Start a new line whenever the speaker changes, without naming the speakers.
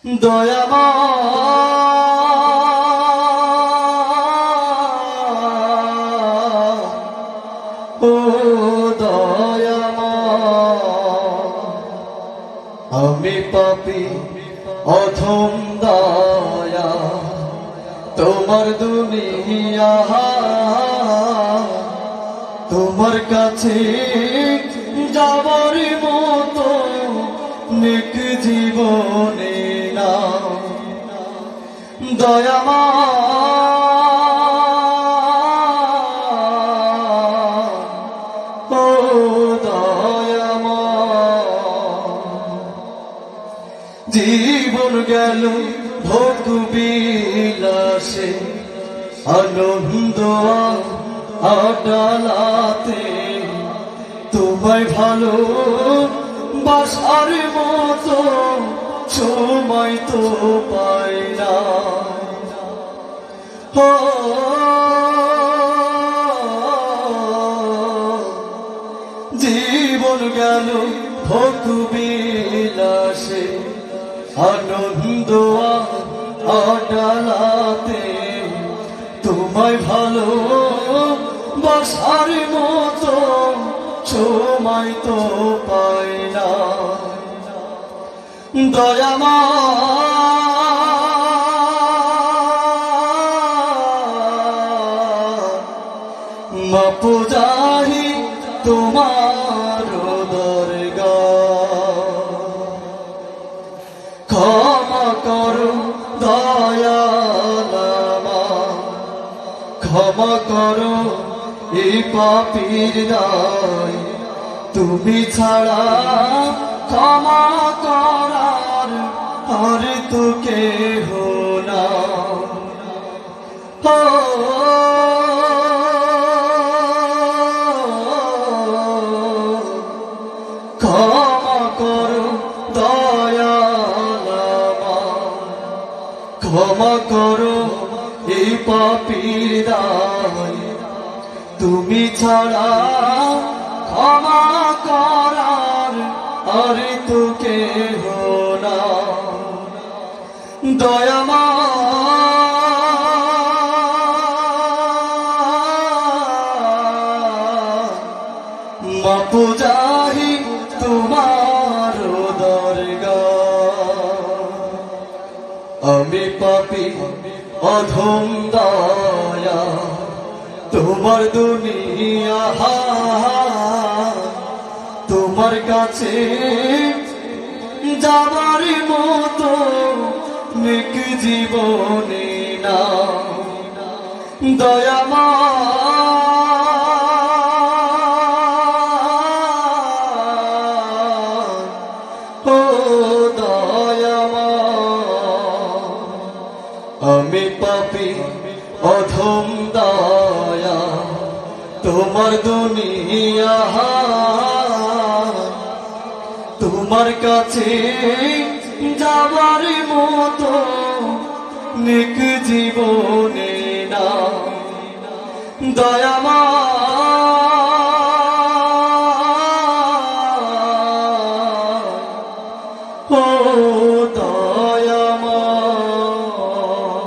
দয়াময় ও দয়াময় আমি পাপী অধম দয়া তোমার দুনিয়া তোমার কাছে যাবার মতো নেক জীবনে না দয়াময় ও দয়াময় জীবন গেল ভোগ বিলাসে আনন্দ আডালাতে তোমায় ভালো বাসার মতো সময় তো পাই না জীবন গেল ভোগ বিলাসে আনন্দ আডালাতে তোমায় ভালো বাসার মতো সময় তো পাই না দয়াময় মাপুজাহি তোমার দরগাহ ক্ষমা করো দয়ালামা ক্ষমা করো এই পাপীর দায় তুমি ছাড়া ক্ষমা করার আর তো কেহ না ক্ষমা করো দয়ালামা ক্ষমা করো এই পাপীর দায় তুমি ছাড়া ক্ষমা করার আর তো কেহ না দয়াময় মাপুজাহি তোমার দরগাহ আমি পাপী অধম দয়া তোমার দুনিয়া তোমার কাছে যাবার মতো নেক জীবনে না দয়াময় ও দয়াময় আমি পাপী অধম দয়া তোমার দুনিয়া তোমার কাছে যাবার মতো নেক জীবনে না দয়াময়